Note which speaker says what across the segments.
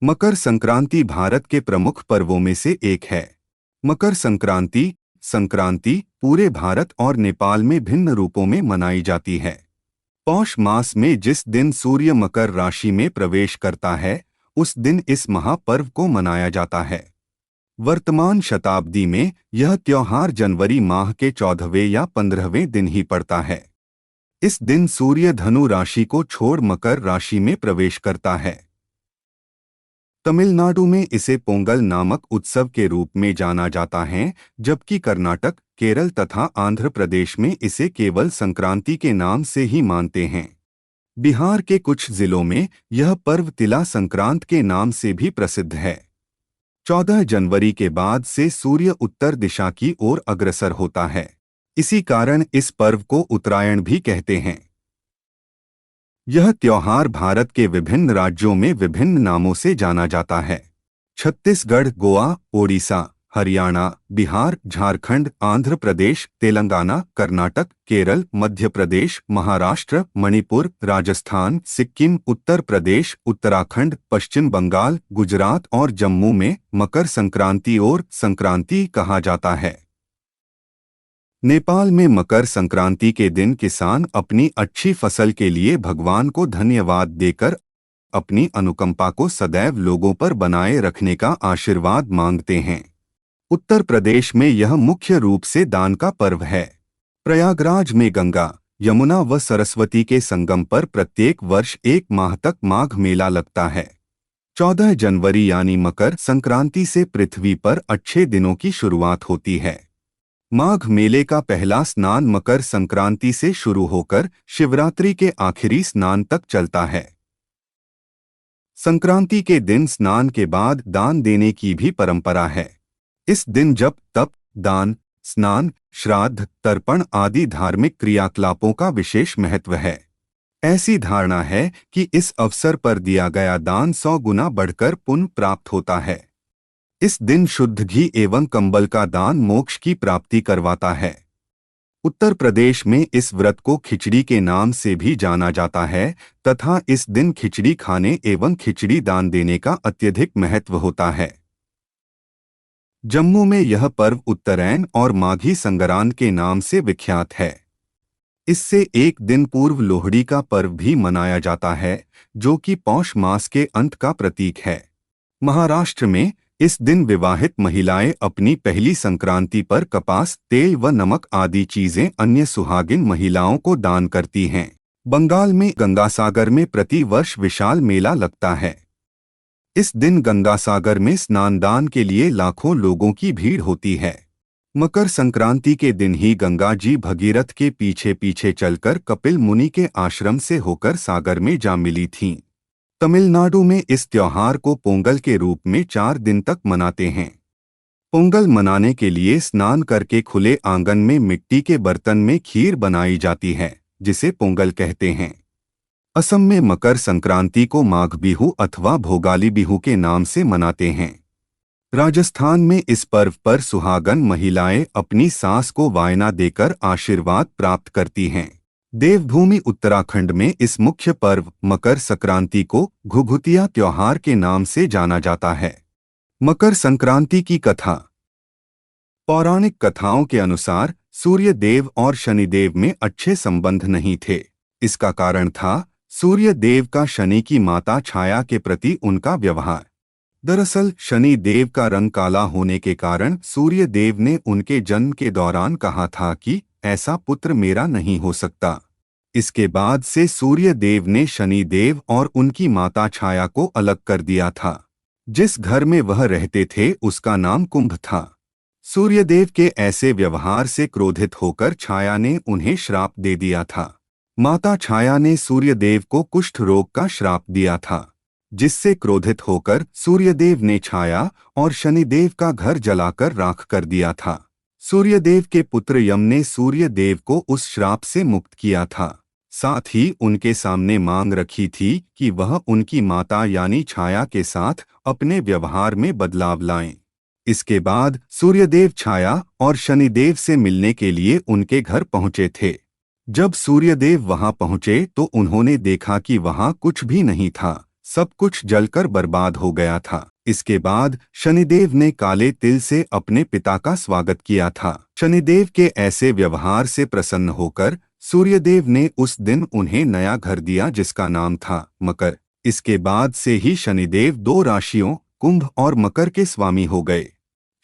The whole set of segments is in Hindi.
Speaker 1: मकर संक्रांति भारत के प्रमुख पर्वों में से एक है। मकर संक्रांति पूरे भारत और नेपाल में भिन्न रूपों में मनाई जाती है। पौष मास में जिस दिन सूर्य मकर राशि में प्रवेश करता है, उस दिन इस महापर्व को मनाया जाता है। वर्तमान शताब्दी में यह त्योहार जनवरी माह के 14वें या 15वें दिन ही पड़ता है। इस दिन सूर्य धनु राशि को छोड़ मकर राशि में प्रवेश करता है। तमिलनाडु में इसे पोंगल नामक उत्सव के रूप में जाना जाता है, जबकि कर्नाटक, केरल तथा आंध्र प्रदेश में इसे केवल संक्रांति के नाम से ही मानते हैं। बिहार के कुछ जिलों में यह पर्व तिला संक्रांत के नाम से भी प्रसिद्ध है। 14 जनवरी के बाद से सूर्य उत्तर दिशा की ओर अग्रसर होता है। इसी कारण इस पर्व को उत्तरायण भी कहते हैं। यह त्योहार भारत के विभिन्न राज्यों में विभिन्न नामों से जाना जाता है। छत्तीसगढ़, गोवा, ओडिशा, हरियाणा, बिहार, झारखंड, आंध्र प्रदेश, तेलंगाना, कर्नाटक, केरल, मध्य प्रदेश, महाराष्ट्र, मणिपुर, राजस्थान, सिक्किम, उत्तर प्रदेश, उत्तराखंड, पश्चिम बंगाल, गुजरात और जम्मू में मकर संक्रांति और संक्रांति कहा जाता है। नेपाल में मकर संक्रांति के दिन किसान अपनी अच्छी फसल के लिए भगवान को धन्यवाद देकर अपनी अनुकंपा को सदैव लोगों पर बनाए रखने का आशीर्वाद मांगते हैं। उत्तर प्रदेश में यह मुख्य रूप से दान का पर्व है। प्रयागराज में गंगा, यमुना व सरस्वती के संगम पर प्रत्येक वर्ष 1 माह तक माघ मेला लगता है। 14 जनवरी यानी मकर संक्रांति से पृथ्वी पर अच्छे दिनों की शुरुआत होती है। माघ मेले का पहला स्नान मकर संक्रांति से शुरू होकर शिवरात्रि के आखिरी स्नान तक चलता है। संक्रांति के दिन स्नान के बाद दान देने की भी परंपरा है। इस दिन जप, तप, दान, स्नान, श्राद्ध, तर्पण आदि धार्मिक क्रियाकलापों का विशेष महत्व है। ऐसी धारणा है कि इस अवसर पर दिया गया दान 100 गुना बढ़कर पुण्य प्राप्त होता है। इस दिन शुद्ध घी एवं कंबल का दान मोक्ष की प्राप्ति करवाता है। उत्तर प्रदेश में इस व्रत को खिचड़ी के नाम से भी जाना जाता है तथा इस दिन खिचड़ी खाने एवं खिचड़ी दान देने का अत्यधिक महत्व होता है। जम्मू में यह पर्व उत्तरायण और माघी संग्रांद के नाम से विख्यात है। इससे एक दिन पूर्व लोहड़ी का पर्व भी मनाया जाता है, जो कि पौष मास के अंत का प्रतीक है। महाराष्ट्र में इस दिन विवाहित महिलाएं अपनी पहली संक्रांति पर कपास, तेल व नमक आदि चीजें अन्य सुहागिन महिलाओं को दान करती हैं। बंगाल में गंगासागर में प्रतिवर्ष विशाल मेला लगता है। इस दिन गंगासागर में स्नानदान के लिए लाखों लोगों की भीड़ होती है। मकर संक्रांति के दिन ही गंगा जी भगीरथ के पीछे पीछे चलकर कपिल मुनि के आश्रम से होकर सागर में जा मिली थीं। तमिलनाडु में इस त्योहार को पोंगल के रूप में 4 दिन तक मनाते हैं। पोंगल मनाने के लिए स्नान करके खुले आंगन में मिट्टी के बर्तन में खीर बनाई जाती है, जिसे पोंगल कहते हैं। असम में मकर संक्रांति को माघ बिहू अथवा भोगाली बिहू के नाम से मनाते हैं। राजस्थान में इस पर्व पर सुहागन महिलाएं अपनी सास को वायना देकर आशीर्वाद प्राप्त करती हैं। देवभूमि उत्तराखंड में इस मुख्य पर्व मकर संक्रांति को घुघुतिया त्योहार के नाम से जाना जाता है। मकर संक्रांति की कथा। पौराणिक कथाओं के अनुसार सूर्य देव और शनिदेव में अच्छे संबंध नहीं थे। इसका कारण था सूर्य देव का शनि की माता छाया के प्रति उनका व्यवहार। दरअसल शनि देव का रंग काला होने के कारण सूर्य देव ने उनके जन्म के दौरान कहा था कि ऐसा पुत्र मेरा नहीं हो सकता। इसके बाद से सूर्य देव ने शनि देव और उनकी माता छाया को अलग कर दिया था। जिस घर में वह रहते थे उसका नाम कुंभ था। सूर्यदेव के ऐसे व्यवहार से क्रोधित होकर छाया ने उन्हें श्राप दे दिया था। माता छाया ने सूर्यदेव को कुष्ठ रोग का श्राप दिया था, जिससे क्रोधित होकर सूर्यदेव ने छाया और शनिदेव का घर जलाकर राख कर दिया था। सूर्यदेव के पुत्र यम ने सूर्यदेव को उस श्राप से मुक्त किया था। साथ ही उनके सामने मांग रखी थी कि वह उनकी माता यानी छाया के साथ अपने व्यवहार में बदलाव लाएं। इसके बाद सूर्यदेव छाया और शनिदेव से मिलने के लिए उनके घर पहुंचे थे। जब सूर्यदेव वहां पहुंचे तो उन्होंने देखा कि वहां कुछ भी नहीं था, सब कुछ जलकर बर्बाद हो गया था। इसके बाद शनिदेव ने काले तिल से अपने पिता का स्वागत किया था। शनिदेव के ऐसे व्यवहार से प्रसन्न होकर सूर्यदेव ने उस दिन उन्हें नया घर दिया जिसका नाम था मकर। इसके बाद से ही शनिदेव दो राशियों कुंभ और मकर के स्वामी हो गए।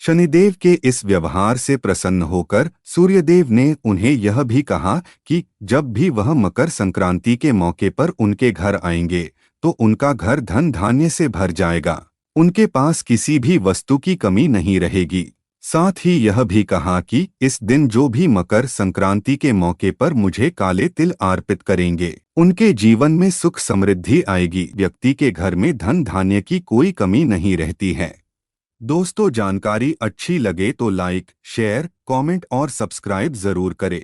Speaker 1: शनिदेव के इस व्यवहार से प्रसन्न होकर सूर्यदेव ने उन्हें यह भी कहा कि जब भी वह मकर संक्रांति के मौके पर उनके घर आएंगे तो उनका घर धन धान्य से भर जाएगा, उनके पास किसी भी वस्तु की कमी नहीं रहेगी। साथ ही यह भी कहा कि इस दिन जो भी मकर संक्रांति के मौके पर मुझे काले तिल अर्पित करेंगे उनके जीवन में सुख समृद्धि आएगी, व्यक्ति के घर में धन धान्य की कोई कमी नहीं रहती है। दोस्तों, जानकारी अच्छी लगे तो लाइक, शेयर, कमेंट और सब्सक्राइब जरूर करें।